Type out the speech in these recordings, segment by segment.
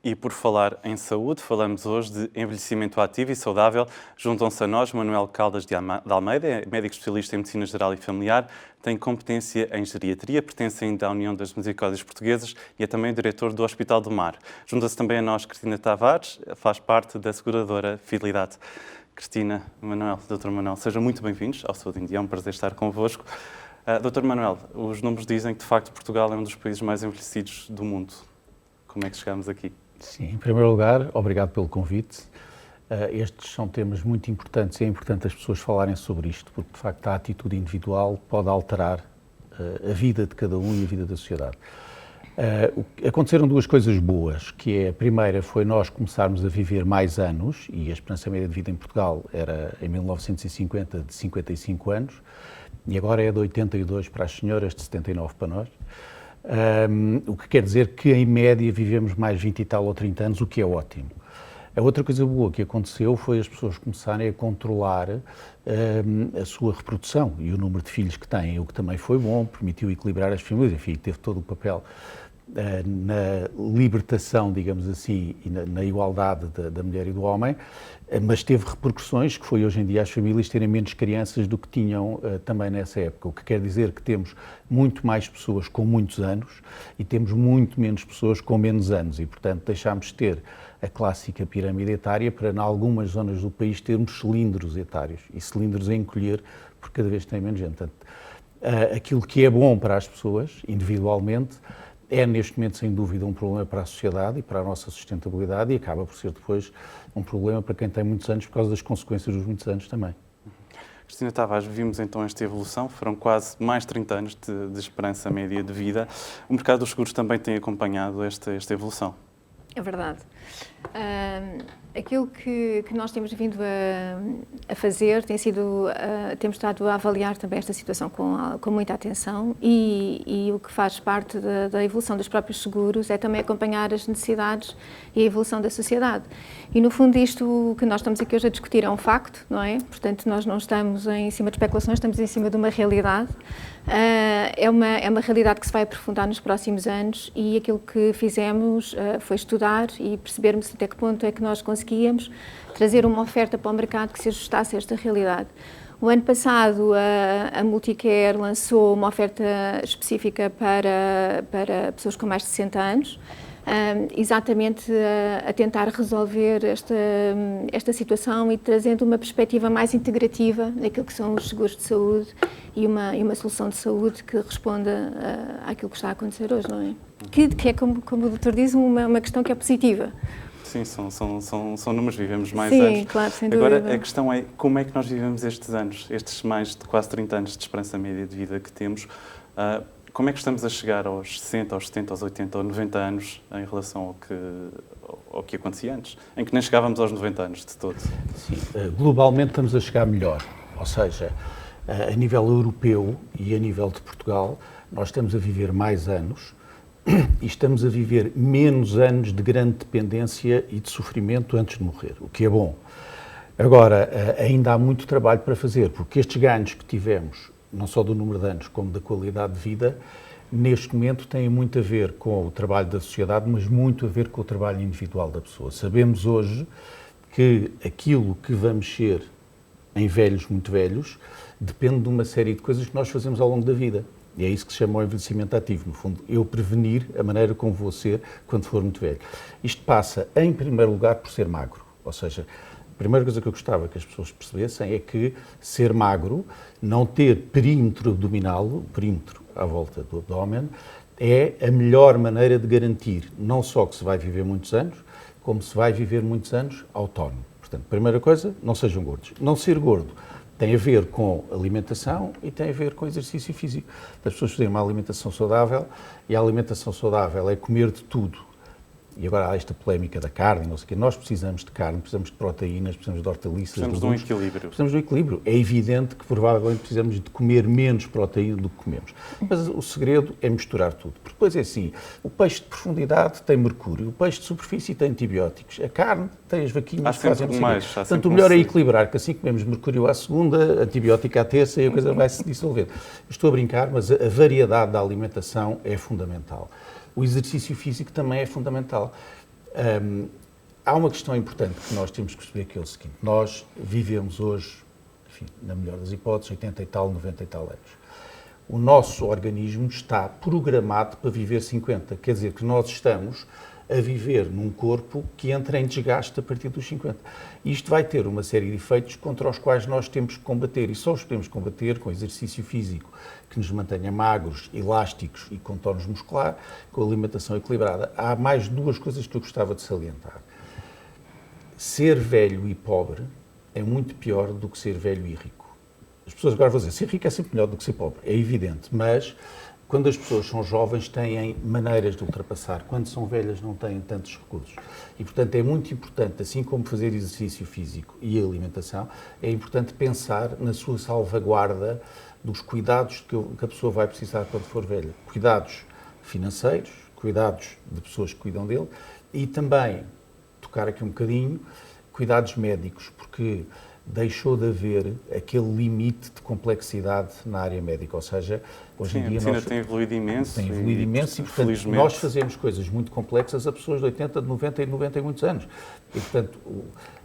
E por falar em saúde, falamos hoje de envelhecimento ativo e saudável. Juntam-se a nós Manuel Caldas de Almeida, é médico especialista em medicina geral e familiar, tem competência em geriatria, pertence ainda à União das Misericórdias Portuguesas e é também diretor do Hospital do Mar. Junta-se também a nós Cristina Tavares, faz parte da seguradora Fidelidade. Cristina, Manuel, Dr. Manuel, sejam muito bem-vindos ao Saúde em Dia, é um prazer estar convosco. Dr. Manuel, os números dizem que de facto Portugal é um dos países mais envelhecidos do mundo. Como é que chegamos aqui? Sim, em primeiro lugar, obrigado pelo convite. Estes são temas muito importantes e é importante as pessoas falarem sobre isto, porque de facto a atitude individual pode alterar a vida de cada um e a vida da sociedade. Aconteceram duas coisas boas, que é, a primeira foi nós começarmos a viver mais anos, e a esperança média de vida em Portugal era em 1950 de 55 anos, e agora é de 82 para as senhoras, de 79 para nós. O que quer dizer que, em média, vivemos mais 20 e tal ou 30 anos, o que é ótimo. A outra coisa boa que aconteceu foi as pessoas começarem a controlar a sua reprodução e o número de filhos que têm, o que também foi bom, permitiu equilibrar as famílias, enfim, teve todo o papel na libertação, digamos assim, e na igualdade da mulher e do homem, mas teve repercussões que foi hoje em dia as famílias terem menos crianças do que tinham também nessa época, o que quer dizer que temos muito mais pessoas com muitos anos e temos muito menos pessoas com menos anos e, portanto, deixámos de ter a clássica pirâmide etária para, em algumas zonas do país, termos cilindros etários e cilindros a encolher porque cada vez tem menos gente. Portanto, aquilo que é bom para as pessoas, individualmente, é neste momento, sem dúvida, um problema para a sociedade e para a nossa sustentabilidade e acaba por ser depois um problema para quem tem muitos anos por causa das consequências dos muitos anos também. Cristina Tavares, vimos então esta evolução, foram quase mais 30 anos de esperança média de vida. O mercado dos seguros também tem acompanhado esta evolução. É verdade. Aquilo que nós temos vindo a fazer tem sido, temos estado a avaliar também esta situação com muita atenção e o que faz parte da evolução dos próprios seguros é também acompanhar as necessidades e a evolução da sociedade. E no fundo isto que nós estamos aqui hoje a discutir é um facto, não é? Portanto, nós não estamos em cima de especulações, estamos em cima de uma realidade. É uma realidade que se vai aprofundar nos próximos anos e aquilo que fizemos foi estudar e percebermos até que ponto é que nós conseguíamos trazer uma oferta para o mercado que se ajustasse a esta realidade. O ano passado a Multicare lançou uma oferta específica para pessoas com mais de 60 anos, exatamente a tentar resolver esta situação e trazendo uma perspectiva mais integrativa daquilo que são os seguros de saúde e uma solução de saúde que responda àquilo que está a acontecer hoje, não é? Que é, como o doutor diz, uma questão que é positiva. Sim, são números, vivemos mais Sim, anos. Sim, claro, sem dúvida. Agora, a questão é como é que nós vivemos estes anos, estes mais de quase 30 anos de esperança média de vida que temos. Como é que estamos a chegar aos 60, aos 70, aos 80 ou 90 anos em relação ao que acontecia antes, em que nem chegávamos aos 90 anos de todo? Sim, globalmente estamos a chegar melhor, ou seja, a nível europeu e a nível de Portugal, nós estamos a viver mais anos e estamos a viver menos anos de grande dependência e de sofrimento antes de morrer, o que é bom. Agora, ainda há muito trabalho para fazer, porque estes ganhos que tivemos, não só do número de anos, como da qualidade de vida, neste momento têm muito a ver com o trabalho da sociedade, mas muito a ver com o trabalho individual da pessoa. Sabemos hoje que aquilo que vamos ser em velhos, muito velhos, depende de uma série de coisas que nós fazemos ao longo da vida. E é isso que se chama o envelhecimento ativo, no fundo, eu prevenir a maneira como vou ser quando for muito velho. Isto passa, em primeiro lugar, por ser magro, ou seja, a primeira coisa que eu gostava que as pessoas percebessem é que ser magro, não ter perímetro abdominal, o perímetro à volta do abdômen, é a melhor maneira de garantir não só que se vai viver muitos anos, como se vai viver muitos anos autónomo. Portanto, primeira coisa, não sejam gordos. Não ser gordo tem a ver com alimentação e tem a ver com exercício físico. As pessoas fazerem uma alimentação saudável e a alimentação saudável é comer de tudo. E agora há esta polémica da carne, não sei o quê. Nós precisamos de carne, precisamos de proteínas, precisamos de hortaliças. Precisamos de um equilíbrio. Precisamos de um equilíbrio. É evidente que provavelmente precisamos de comer menos proteína do que comemos. Mas o segredo é misturar tudo. Porque depois é assim, o peixe de profundidade tem mercúrio, o peixe de superfície tem antibióticos, a carne tem as vaquinhas que fazem mais. Portanto, o melhor é equilibrar, que assim comemos mercúrio à segunda, antibiótico à terça e a coisa vai se dissolver. Estou a brincar, mas a variedade da alimentação é fundamental. O exercício físico também é fundamental. Há uma questão importante que nós temos que perceber, que é o seguinte: nós vivemos hoje, enfim, na melhor das hipóteses, 80 e tal, 90 e tal anos. O nosso organismo está programado para viver 50. Quer dizer que nós estamos a viver num corpo que entra em desgaste a partir dos 50. Isto vai ter uma série de efeitos contra os quais nós temos que combater, e só os podemos combater com exercício físico que nos mantenha magros, elásticos e com tónus muscular, com alimentação equilibrada. Há mais duas coisas que eu gostava de salientar. Ser velho e pobre é muito pior do que ser velho e rico. As pessoas agora vão dizer, ser rico é sempre melhor do que ser pobre, é evidente, mas quando as pessoas são jovens têm maneiras de ultrapassar, quando são velhas não têm tantos recursos. E, portanto, é muito importante, assim como fazer exercício físico e alimentação, é importante pensar na sua salvaguarda dos cuidados que a pessoa vai precisar quando for velha. Cuidados financeiros, cuidados de pessoas que cuidam dele e também, tocar aqui um bocadinho, cuidados médicos, porque deixou de haver aquele limite de complexidade na área médica, ou seja, hoje em dia a medicina tem evoluído imenso. Tem evoluído imenso e, portanto, nós fazemos coisas muito complexas a pessoas de 80, de 90 e 90 e muitos anos. E, portanto,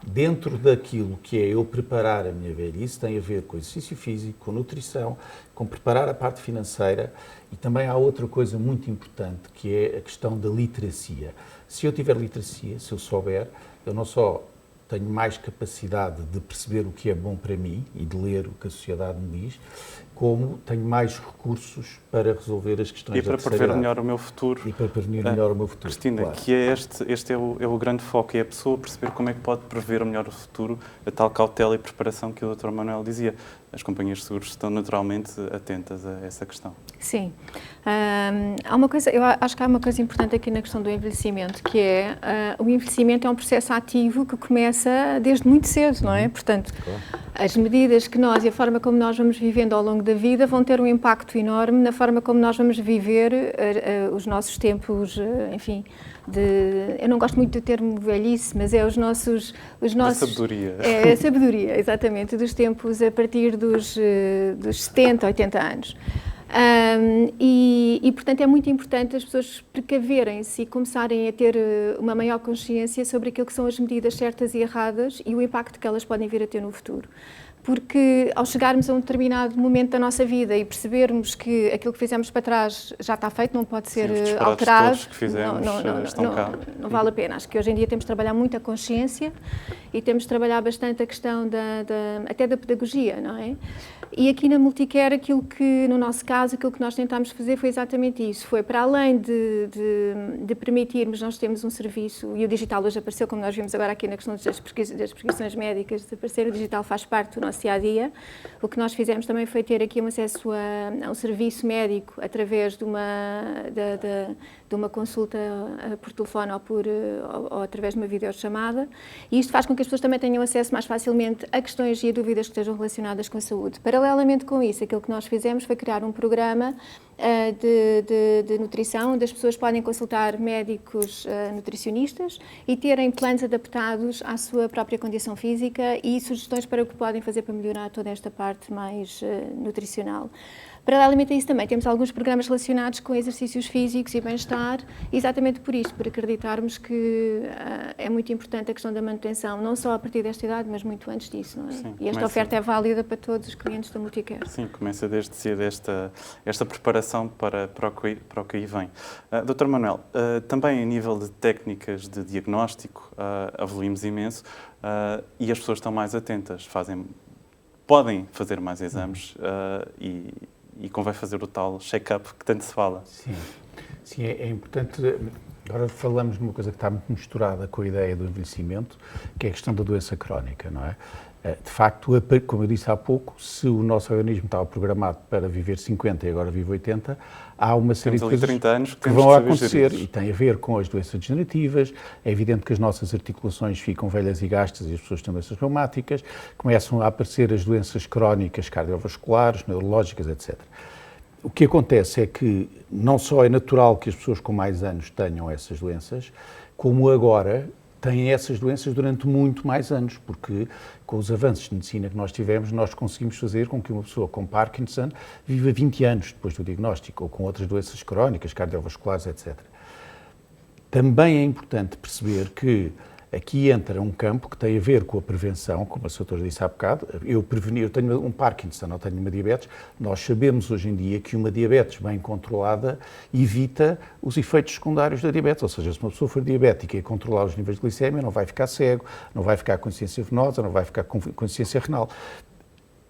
dentro daquilo que é eu preparar a minha velhice, tem a ver com exercício físico, com nutrição, com preparar a parte financeira e também há outra coisa muito importante, que é a questão da literacia. Se eu tiver literacia, se eu souber, eu não só tenho mais capacidade de perceber o que é bom para mim e de ler o que a sociedade me diz, como tenho mais recursos para resolver as questões da terceira idade. E para prever melhor o meu futuro. E para prevenir melhor o meu futuro. Cristina, claro. que é este é o grande foco, é a pessoa perceber como é que pode prever melhor o futuro, a tal cautela e preparação que o Dr. Manuel dizia. As companhias de seguros estão naturalmente atentas a essa questão. Sim. Há uma coisa, eu acho que há uma coisa importante aqui na questão do envelhecimento, que é o envelhecimento é um processo ativo que começa desde muito cedo, não é? Portanto, as medidas que nós e a forma como nós vamos vivendo ao longo da vida vão ter um impacto enorme na forma como nós vamos viver os nossos tempos, enfim, eu não gosto muito do termo velhice, mas é os nossos... A sabedoria. É a sabedoria, exatamente, dos tempos a partir dos 70, 80 anos. Portanto, é muito importante as pessoas precaverem-se e começarem a ter uma maior consciência sobre aquilo que são as medidas certas e erradas e o impacto que elas podem vir a ter no futuro. Porque ao chegarmos a um determinado momento da nossa vida e percebermos que aquilo que fizemos para trás já está feito, não pode ser alterado, todos que fizemos não vale a pena. Acho que hoje em dia temos de trabalhar muito a consciência e temos de trabalhar bastante a questão até da pedagogia, não é? E aqui na Multicare, aquilo que, no nosso caso, aquilo que nós tentámos fazer foi exatamente isso. Foi para além de permitirmos, nós temos um serviço, e o digital hoje apareceu, como nós vimos agora aqui na questão das prescrições médicas, desaparecer, o digital faz parte do nosso dia-a-dia. O que nós fizemos também foi ter aqui um acesso a um serviço médico através de uma consulta por telefone ou através de uma videochamada. E isto faz com que as pessoas também tenham acesso mais facilmente a questões e a dúvidas que estejam relacionadas com a saúde. Paralelamente com isso, aquilo que nós fizemos foi criar um programa de nutrição, onde as pessoas podem consultar médicos nutricionistas e terem planos adaptados à sua própria condição física e sugestões para o que podem fazer para melhorar toda esta parte mais nutricional. Paralelamente a isso também temos alguns programas relacionados com exercícios físicos e bem-estar, exatamente por isto, por acreditarmos que é muito importante a questão da manutenção, não só a partir desta idade, mas muito antes disso, não é? Sim, e esta oferta é válida para todos os clientes da Multicare. Sim, começa desde cedo esta preparação para o que aí vem. Dr. Manuel, também a nível de técnicas de diagnóstico, evoluímos imenso e as pessoas estão mais atentas, podem fazer mais exames e convém fazer o tal check-up que tanto se fala. Sim, é importante. Agora falamos de uma coisa que está muito misturada com a ideia do envelhecimento, que é a questão da doença crónica, não é? De facto, como eu disse há pouco, se o nosso organismo estava programado para viver 50 e agora vive 80, há uma série de coisas 30 anos que vão acontecer e tem a ver com as doenças degenerativas. É evidente que as nossas articulações ficam velhas e gastas e as pessoas têm doenças reumáticas, começam a aparecer as doenças crónicas, cardiovasculares, neurológicas, etc. O que acontece é que não só é natural que as pessoas com mais anos tenham essas doenças, como agora têm essas doenças durante muito mais anos, porque com os avanços de medicina que nós tivemos, nós conseguimos fazer com que uma pessoa com Parkinson viva 20 anos depois do diagnóstico, ou com outras doenças crónicas, cardiovasculares, etc. Também é importante perceber que aqui entra um campo que tem a ver com a prevenção, como a doutora disse há bocado. Eu tenho um Parkinson, não tenho uma diabetes. Nós sabemos hoje em dia que uma diabetes bem controlada evita os efeitos secundários da diabetes. Ou seja, se uma pessoa for diabética e controlar os níveis de glicemia, não vai ficar cego, não vai ficar com insuficiência venosa, não vai ficar com insuficiência renal.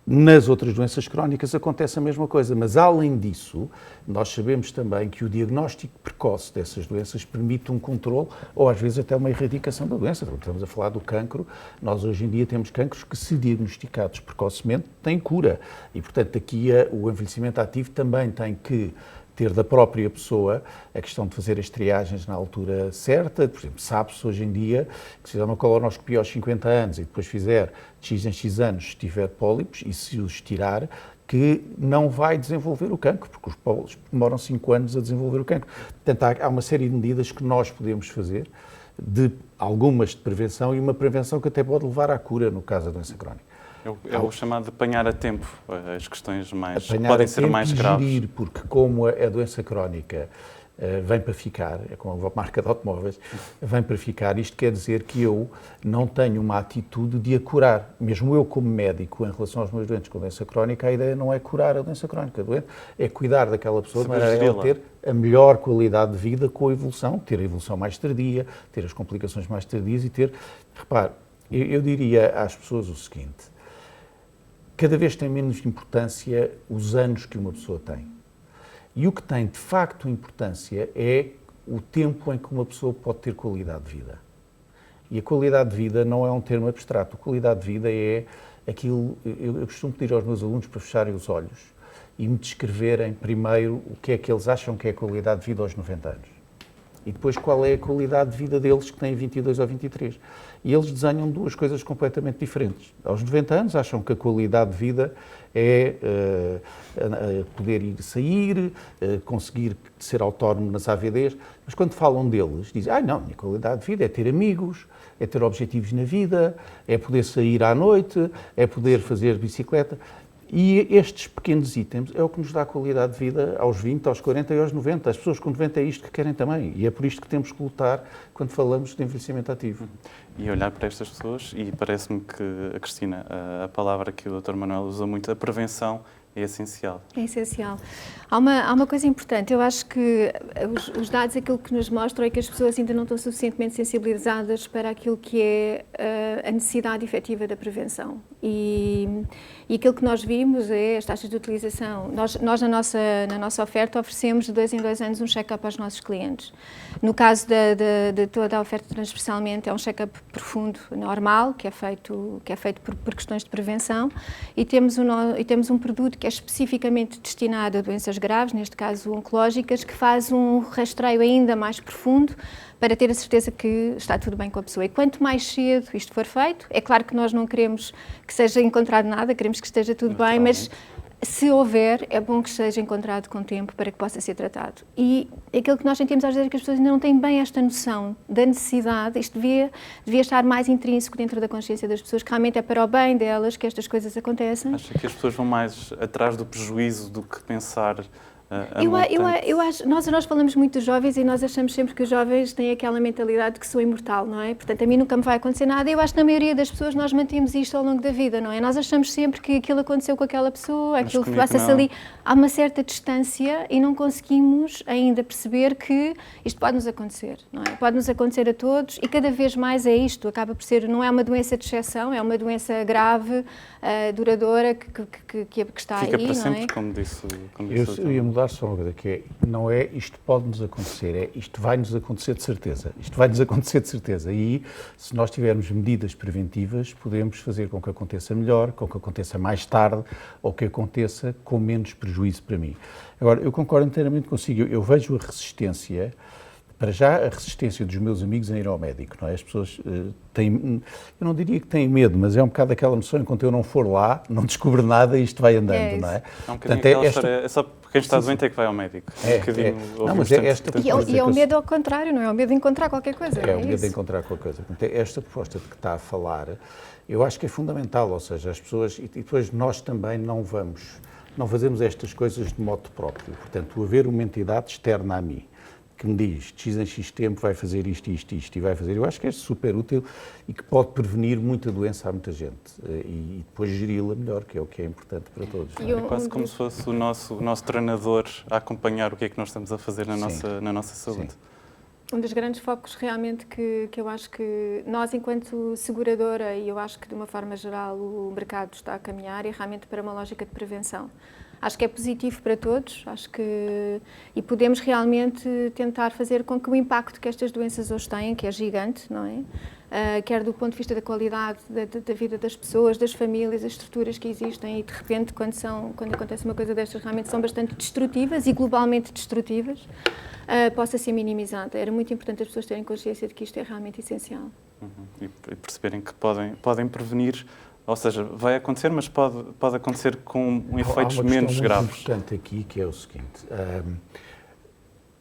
Nas outras doenças crónicas acontece a mesma coisa, mas além disso, nós sabemos também que o diagnóstico precoce dessas doenças permite um controle ou às vezes até uma erradicação da doença. Estamos a falar do cancro, nós hoje em dia temos cancros que, se diagnosticados precocemente, têm cura. E, portanto, aqui o envelhecimento ativo também tem que ter da própria pessoa a questão de fazer as triagens na altura certa. Por exemplo, sabe-se hoje em dia que se fizer uma colonoscopia aos 50 anos e depois fizer de X em X anos, se tiver pólipos e se os tirar, que não vai desenvolver o cancro, porque os pólipos demoram 5 anos a desenvolver o cancro. Portanto, há uma série de medidas que nós podemos fazer, algumas de prevenção e uma prevenção que até pode levar à cura no caso da doença crónica. É o chamado de apanhar a tempo as questões que podem ser mais graves. Gerir, porque como a doença crónica vem para ficar, é como a marca de automóveis, vem para ficar, isto quer dizer que eu não tenho uma atitude de a curar. Mesmo eu, como médico, em relação aos meus doentes com doença crónica, a ideia não é curar a doença crónica. É cuidar daquela pessoa de maneira a ela ter a melhor qualidade de vida com a evolução, ter a evolução mais tardia, ter as complicações mais tardias e ter... Repare, eu diria às pessoas o seguinte: cada vez tem menos importância os anos que uma pessoa tem. E o que tem, de facto, importância é o tempo em que uma pessoa pode ter qualidade de vida. E a qualidade de vida não é um termo abstrato. A qualidade de vida é aquilo... Eu costumo pedir aos meus alunos para fecharem os olhos e me descreverem primeiro o que é que eles acham que é a qualidade de vida aos 90 anos. E depois qual é a qualidade de vida deles que têm 22 ou 23. E eles desenham duas coisas completamente diferentes. Aos 90 anos acham que a qualidade de vida é poder ir sair, conseguir ser autónomo nas AVDs, mas quando falam deles, dizem, não, a minha qualidade de vida é ter amigos, é ter objetivos na vida, é poder sair à noite, é poder fazer bicicleta. E estes pequenos itens é o que nos dá qualidade de vida aos 20, aos 40 e aos 90. As pessoas com 90 é isto que querem também. E é por isto que temos que lutar quando falamos de envelhecimento ativo. E olhar para estas pessoas, e parece-me que, a Cristina, a palavra que o Dr. Manuel usa muito, a prevenção, é essencial. É essencial. Há uma coisa importante. Eu acho que os dados, aquilo que nos mostram é que as pessoas ainda não estão suficientemente sensibilizadas para aquilo que é a necessidade efetiva da prevenção. E aquilo que nós vimos é as taxas de utilização. Nós na nossa oferta oferecemos de 2 em 2 anos um check-up aos nossos clientes. No caso de toda a oferta transversalmente, é um check-up profundo, normal, que é feito por questões de prevenção, e temos um produto que é especificamente destinado a doenças graves, neste caso oncológicas, que faz um rastreio ainda mais profundo para ter a certeza que está tudo bem com a pessoa. E quanto mais cedo isto for feito, é claro que nós não queremos que seja encontrado nada, queremos que esteja tudo bem, mas se houver, é bom que seja encontrado com tempo para que possa ser tratado. E aquilo que nós sentimos às vezes é que as pessoas ainda não têm bem esta noção da necessidade. Isto devia estar mais intrínseco dentro da consciência das pessoas, que realmente é para o bem delas que estas coisas acontecem. Acha que as pessoas vão mais atrás do prejuízo do que pensar... Eu acho, nós falamos muito dos jovens e nós achamos sempre que os jovens têm aquela mentalidade de que sou imortal, não é? Portanto, a mim nunca me vai acontecer nada. Eu acho que na maioria das pessoas nós mantemos isto ao longo da vida, não é? Nós achamos sempre que aquilo aconteceu com aquela pessoa, aquilo que passa-se ali. Há uma certa distância e não conseguimos ainda perceber que isto pode nos acontecer, não é? Pode nos acontecer a todos e cada vez mais é isto. Acaba por ser, não é uma doença de exceção, é uma doença grave, duradoura, que está Fica aí, para não sempre, é? como disse Eu ia mudar só uma coisa, que não é isto pode-nos acontecer, é isto vai-nos acontecer de certeza. Isto vai-nos acontecer de certeza. E se nós tivermos medidas preventivas, podemos fazer com que aconteça melhor, com que aconteça mais tarde, ou que aconteça com menos prejuízo para mim. Agora, eu concordo inteiramente consigo. Eu vejo a resistência... Para já, a resistência dos meus amigos em ir ao médico, não é? As pessoas têm, eu não diria que têm medo, mas é um bocado aquela noção, enquanto eu não for lá, não descubro nada e isto vai andando, não é? É um bocadinho aquela história, é só quem está doente é que vai ao médico. Não, mas é esta E é o medo ao contrário, não é? O medo de encontrar qualquer coisa. É o medo de encontrar qualquer coisa. Portanto, esta proposta de que está a falar, eu acho que é fundamental, ou seja, as pessoas, e depois nós também não fazemos estas coisas de modo próprio. Portanto, haver uma entidade externa a mim, que me diz X em X tempo vai fazer isto, isto, isto e vai fazer. Eu acho que é super útil e que pode prevenir muita doença a muita gente e depois geri-la melhor, que é o que é importante para todos. É quase como se fosse o nosso treinador a acompanhar o que é que nós estamos a fazer na nossa saúde. Sim. Um dos grandes focos realmente que eu acho que nós, enquanto seguradora, e eu acho que de uma forma geral o mercado está a caminhar, é realmente para uma lógica de prevenção. Acho que é positivo para todos, e podemos realmente tentar fazer com que o impacto que estas doenças hoje têm, que é gigante, não é? Quer do ponto de vista da qualidade da vida das pessoas, das famílias, as estruturas que existem e de repente quando acontece uma coisa destas realmente são bastante destrutivas e globalmente destrutivas, possa ser minimizada. Era muito importante as pessoas terem consciência de que isto é realmente essencial. E perceberem que podem prevenir, ou seja, vai acontecer, mas pode acontecer com efeitos menos graves. Há uma questão muito importante aqui, que é o seguinte.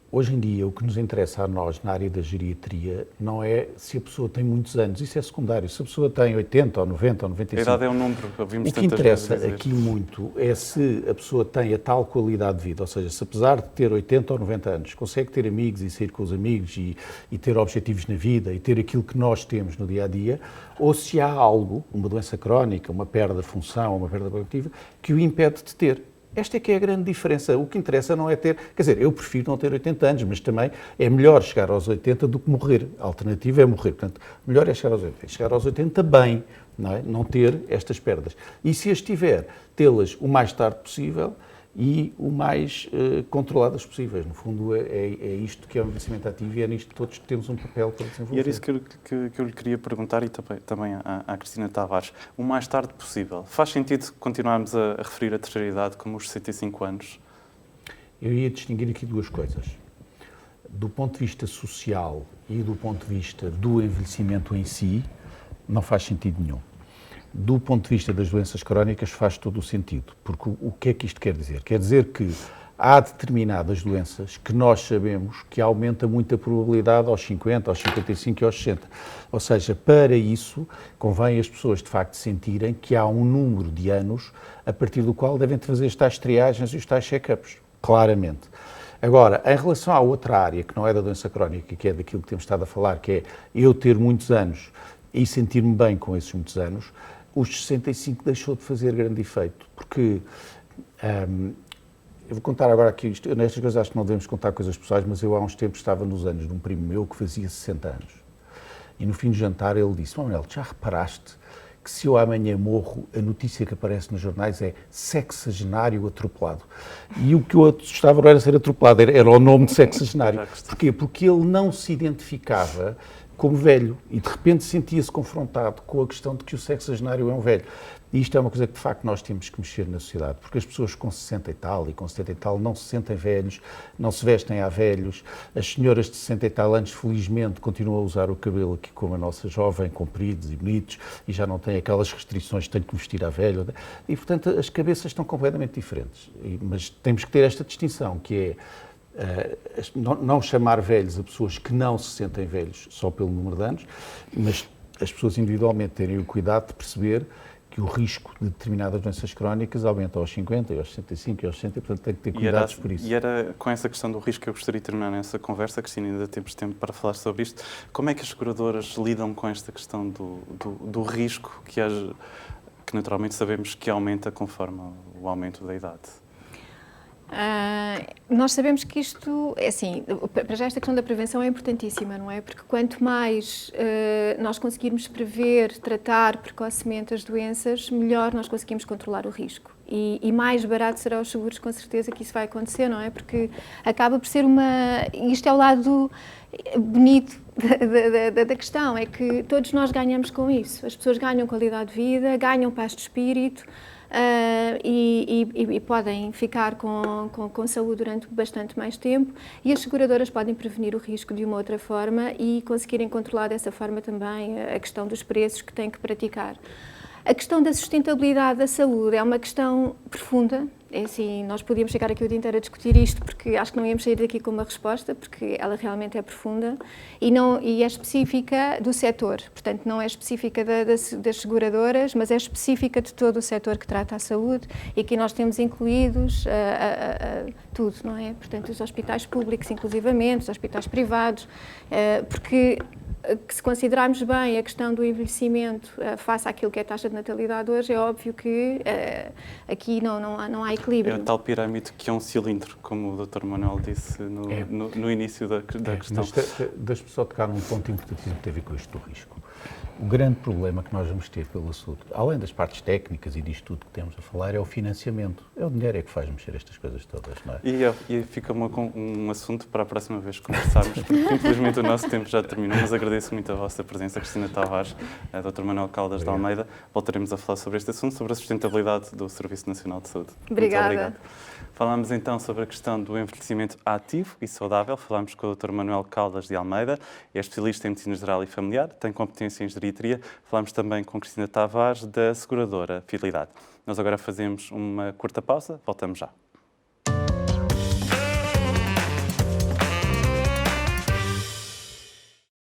Hoje em dia, o que nos interessa a nós na área da geriatria não é se a pessoa tem muitos anos, isso é secundário. Se a pessoa tem 80 ou 90 ou 95... A idade é um número, ouvimos o que tantas vezes interessa aqui muito é se a pessoa tem a tal qualidade de vida, ou seja, se apesar de ter 80 ou 90 anos, consegue ter amigos e sair com os amigos e ter objetivos na vida e ter aquilo que nós temos no dia-a-dia, ou se há algo, uma doença crónica, uma perda de função, uma perda cognitiva, que o impede de ter. Esta é que é a grande diferença. O que interessa não é ter... Quer dizer, eu prefiro não ter 80 anos, mas também é melhor chegar aos 80 do que morrer. A alternativa é morrer. Portanto, melhor é chegar aos 80. Chegar aos 80 bem, não é? Não ter estas perdas. E se as tiver, tê-las o mais tarde possível e o mais controladas possíveis. No fundo, é isto que é o envelhecimento ativo e é nisto que todos temos um papel para desenvolver. E era isso que eu lhe queria perguntar e também à Cristina Tavares. O mais tarde possível. Faz sentido continuarmos a referir a terceira idade como os 65 anos? Eu ia distinguir aqui duas coisas. Do ponto de vista social e do ponto de vista do envelhecimento em si, não faz sentido nenhum. Do ponto de vista das doenças crónicas faz todo o sentido, porque o que é que isto quer dizer? Quer dizer que há determinadas doenças que nós sabemos que aumenta muito a probabilidade aos 50, aos 55 e aos 60. Ou seja, para isso convém as pessoas de facto sentirem que há um número de anos a partir do qual devem fazer as tais triagens e os tais check-ups, claramente. Agora, em relação à outra área, que não é da doença crónica, que é daquilo que temos estado a falar, que é eu ter muitos anos e sentir-me bem com esses muitos anos, os 65 deixou de fazer grande efeito, porque, eu vou contar agora aqui, nestas coisas acho que não devemos contar coisas pessoais, mas eu há uns tempos estava nos anos de um primo meu que fazia 60 anos, e no fim do jantar ele disse: Manuel, já reparaste que se eu amanhã morro, a notícia que aparece nos jornais é sexagenário atropelado? E o que eu assustava não era ser atropelado, era o nome de sexagenário. Porquê? Porque ele não se identificava como velho e de repente sentia-se confrontado com a questão de que o sexagenário é um velho. E isto é uma coisa que de facto nós temos que mexer na sociedade, porque as pessoas com 60 e tal e com 70 e tal não se sentem velhos, não se vestem a velhos. As senhoras de 60 e tal anos, felizmente, continuam a usar o cabelo aqui como a nossa jovem, compridos e bonitos, e já não têm aquelas restrições de tenho que vestir a velho. E, portanto, as cabeças estão completamente diferentes. Mas temos que ter esta distinção, que é não chamar velhos a pessoas que não se sentem velhos só pelo número de anos, mas as pessoas individualmente terem o cuidado de perceber que o risco de determinadas doenças crónicas aumenta aos 50, aos 65 e aos 60, portanto tem que ter cuidados por isso. E era com essa questão do risco que eu gostaria de terminar nessa conversa, Cristina, ainda temos tempo para falar sobre isto. Como é que as seguradoras lidam com esta questão do risco que naturalmente sabemos que aumenta conforme o aumento da idade? Nós sabemos que isto, é assim, para já esta questão da prevenção é importantíssima, não é? Porque quanto mais nós conseguirmos prever, tratar precocemente as doenças, melhor nós conseguimos controlar o risco. E mais barato será os seguros, com certeza que isso vai acontecer, não é? Porque acaba por ser isto é o lado bonito da questão, é que todos nós ganhamos com isso. As pessoas ganham qualidade de vida, ganham paz de espírito, e podem ficar com saúde durante bastante mais tempo, e as seguradoras podem prevenir o risco de uma outra forma e conseguirem controlar dessa forma também a questão dos preços que têm que praticar. A questão da sustentabilidade da saúde é uma questão profunda. É assim, nós podíamos chegar aqui o dia inteiro a discutir isto, porque acho que não íamos sair daqui com uma resposta, porque ela realmente é profunda e é específica do setor. Portanto, não é específica das seguradoras, mas é específica de todo o setor que trata a saúde, e aqui nós temos incluídos tudo, não é? Portanto, os hospitais públicos, inclusivamente, os hospitais privados, porque se considerarmos bem a questão do envelhecimento face àquilo que é a taxa de natalidade hoje, é óbvio que aqui não há equilíbrio. É a tal pirâmide que é um cilindro, como o Dr. Manuel disse no início da questão. Deixe-me só tocar num ponto importantíssimo que tem a ver com isto do risco. O grande problema que nós vamos ter pela saúde, além das partes técnicas e disto tudo que temos a falar, é o financiamento. É o dinheiro que faz mexer estas coisas todas, não é? E fica um assunto para a próxima vez que conversarmos, porque infelizmente o nosso tempo já terminou, mas agradeço muito a vossa presença, Cristina Tavares, Dr. Manuel Caldas de Almeida. Voltaremos a falar sobre este assunto, sobre a sustentabilidade do Serviço Nacional de Saúde. Obrigada. Muito obrigado. Falámos então sobre a questão do envelhecimento ativo e saudável. Falámos com o Dr. Manuel Caldas de Almeida, é especialista em Medicina Geral e Familiar, tem competência em geriatria. Falámos também com Cristina Tavares, da seguradora Fidelidade. Nós agora fazemos uma curta pausa, voltamos já.